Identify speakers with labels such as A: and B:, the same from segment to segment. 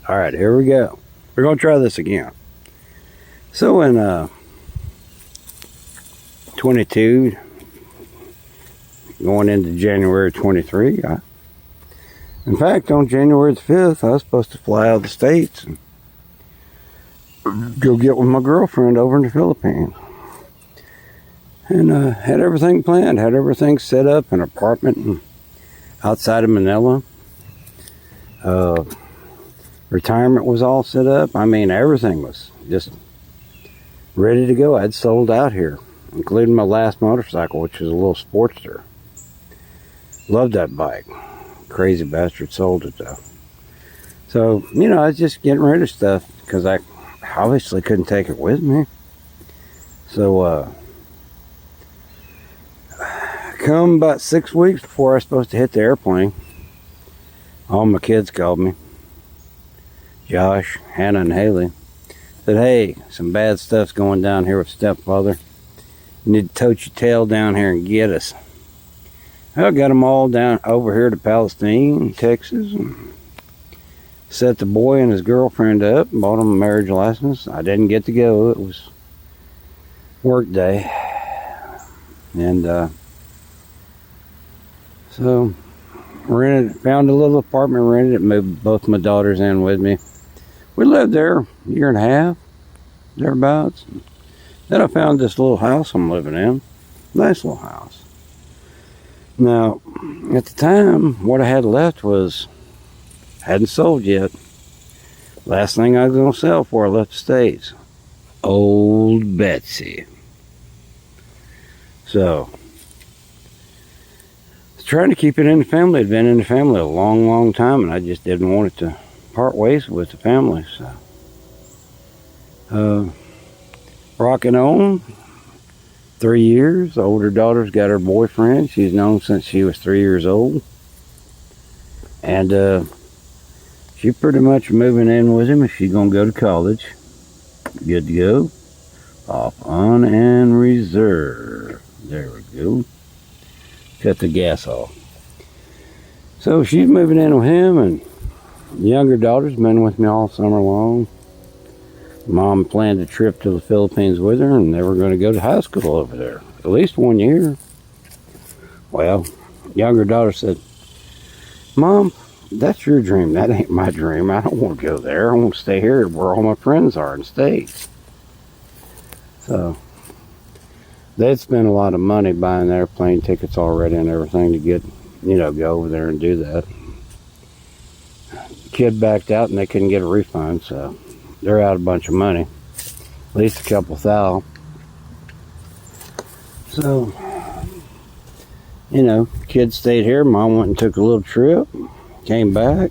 A: Alright, here we go. We're going to try this again. So in 22, going into January 23, in fact, on January the 5th, I was supposed to fly out of the States and go get with my girlfriend over in the Philippines. And had everything planned, had everything set up, an apartment outside of Manila. Retirement was all set up. I mean, everything was just ready to go. I'd sold out here, including my last motorcycle, which was a little Sportster. Loved that bike. Crazy bastard sold it though. So, you know, I was just getting rid of stuff because I obviously couldn't take it with me. So, come about 6 weeks before I was supposed to hit the airplane, all my kids called me. Josh, Hannah, and Haley said, "Hey, some bad stuff's going down here with stepfather. You need to tote your tail down here and get us." I got them all down over here to Palestine, Texas, and set the boy and his girlfriend up and bought them a marriage license. I didn't get to go. It was work day. And so found a little apartment, rented it, moved both my daughters in with me. We lived there a year and a half, thereabouts. Then I found this little house I'm living in. Nice little house. Now, at the time, what I had left hadn't sold yet. Last thing I was going to sell before I left the States. Old Betsy. So, trying to keep it in the family. It'd been in the family a long, long time, and I just didn't want it to part ways with the family. So, rocking on. 3 years. The older daughter's got her boyfriend. She's known since she was 3 years old. And she pretty much moving in with him if she's going to go to college. Good to go. Off on and reserve. There we go. Cut the gas off. So she's moving in with him, and the younger daughter's been with me all summer long. Mom planned a trip to the Philippines with her, and they were going to go to high school over there. At least 1 year. Well, younger daughter said, "Mom, that's your dream. That ain't my dream. I don't want to go there. I want to stay here where all my friends are in the States." So, they'd spent a lot of money buying airplane tickets already and everything to get, go over there and do that. The kid backed out and they couldn't get a refund, so they're out a bunch of money, at least a couple $1,000. So, kids stayed here. Mom went and took a little trip, came back,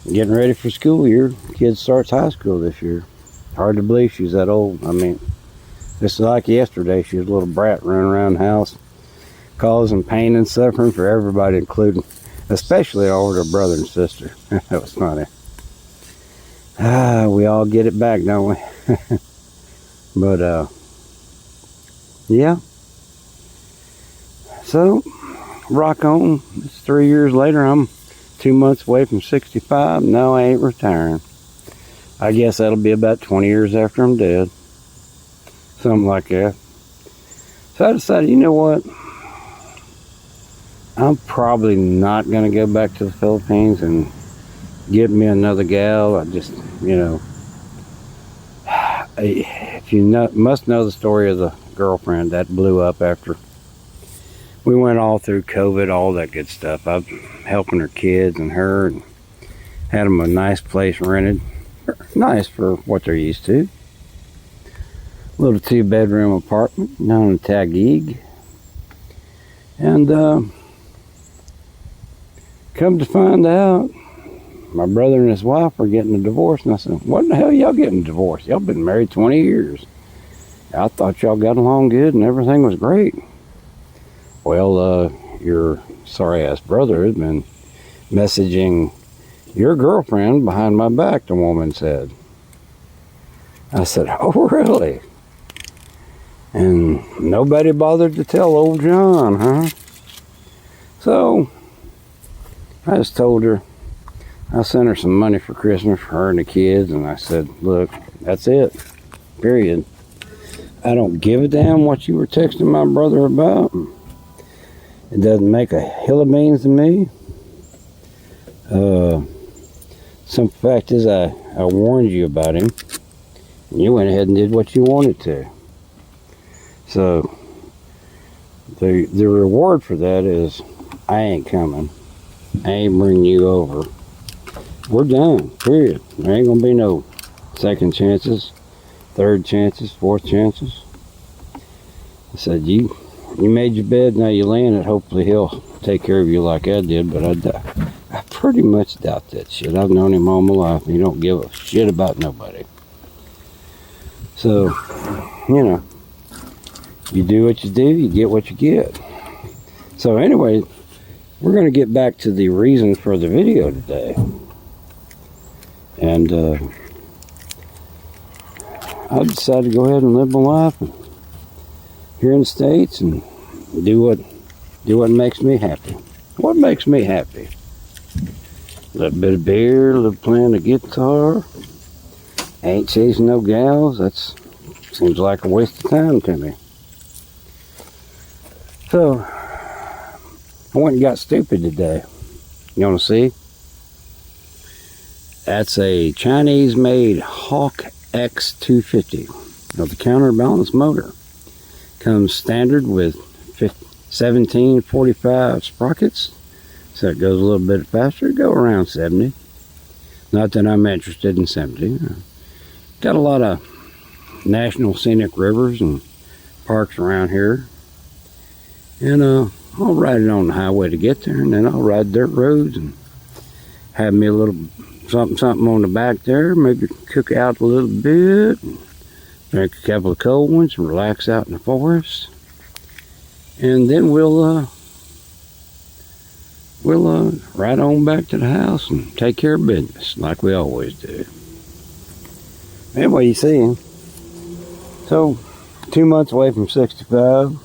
A: getting ready for school year. Kid starts high school this year. Hard to believe she's that old. I mean, this is like yesterday. She was a little brat running around the house, causing pain and suffering for everybody, including, especially all her brother and sister. That was funny. We all get it back, don't we? But, yeah. So, rock on. It's 3 years later. I'm 2 months away from 65. No, I ain't retiring. I guess that'll be about 20 years after I'm dead. Something like that. So I decided, you know what? I'm probably not going to go back to the Philippines and get me another gal. I just, if you must know the story of the girlfriend that blew up after we went all through COVID, all that good stuff. I'm helping her kids and her, and had them a nice place rented. Nice for what they're used to. Little 2-bedroom apartment down in Taguig. And come to find out, my brother and his wife are getting a divorce. And I said, "What in the hell y'all getting a divorce? Y'all been married 20 years. I thought y'all got along good and everything was great." "Well, your sorry-ass brother has been messaging your girlfriend behind my back," the woman said. I said, "Oh, really? And nobody bothered to tell old John, huh?" So I just told her, I sent her some money for Christmas for her and the kids, and I said, look, that's it. Period. I don't give a damn what you were texting my brother about. It doesn't make a hill of beans to me. Some fact is I warned you about him, and you went ahead and did what you wanted to. So the reward for that is I ain't coming. I ain't bringing you over. We're done, period. There ain't gonna be no second chances, third chances, fourth chances. I said, you made your bed, now you lay in it. Hopefully he'll take care of you like I did, but I pretty much doubt that shit. I've known him all my life, and he don't give a shit about nobody. So, you know, you do what you do, you get what you get. So anyway, we're going to get back to the reason for the video today. And I decided to go ahead and live my life here in the States and do what makes me happy. What makes me happy? A little bit of beer, a little playing the guitar. Ain't chasing no gals. That seems like a waste of time to me. So I went and got stupid today. You want to see? That's a Chinese-made Hawk X250. Now the counterbalance motor comes standard with 1745 sprockets, so it goes a little bit faster. Go around 70. Not that I'm interested in 70. Got a lot of national scenic rivers and parks around here, and I'll ride it on the highway to get there, and then I'll ride dirt roads and have me a little something on the back there, maybe cook out a little bit, and drink a couple of cold ones and relax out in the forest. And then we'll ride on back to the house and take care of business like we always do. Anyway, you see, so 2 months away from 65.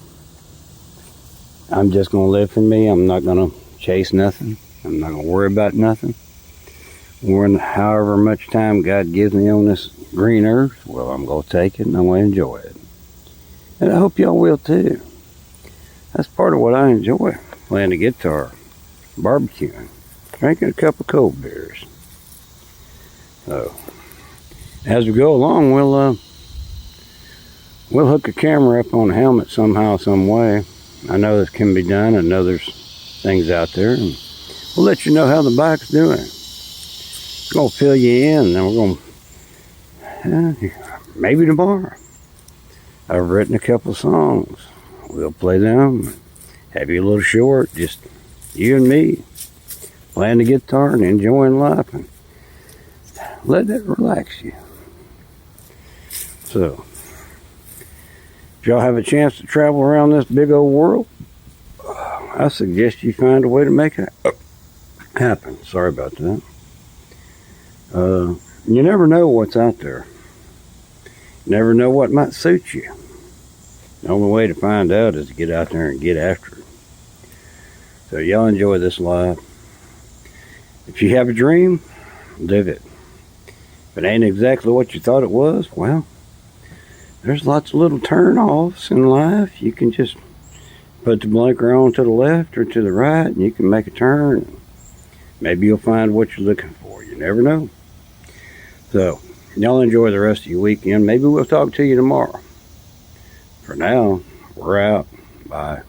A: I'm just going to live for me. I'm not going to chase nothing. I'm not going to worry about nothing. When however much time God gives me on this green earth, well, I'm going to take it and I'm going to enjoy it. And I hope y'all will too. That's part of what I enjoy. Playing the guitar, barbecuing, drinking a couple of cold beers. So, as we go along, we'll hook a camera up on the helmet somehow, some way. I know this can be done. I know there's things out there. And we'll let you know how the bike's doing. We're going to fill you in, and we're going to, maybe tomorrow. I've written a couple songs. We'll play them. Have you a little short, just you and me, playing the guitar and enjoying life, and let that relax you. So, if y'all have a chance to travel around this big old world, I suggest you find a way to make it happen. Sorry about that. You never know what's out there. You never know what might suit you. The only way to find out is to get out there and get after it. So y'all enjoy this life. If you have a dream, live it. If it ain't exactly what you thought it was, well, there's lots of little turn-offs in life. You can just put the blinker on to the left or to the right, and you can make a turn. Maybe you'll find what you're looking for. You never know. So, y'all enjoy the rest of your weekend. Maybe we'll talk to you tomorrow. For now, we're out. Bye.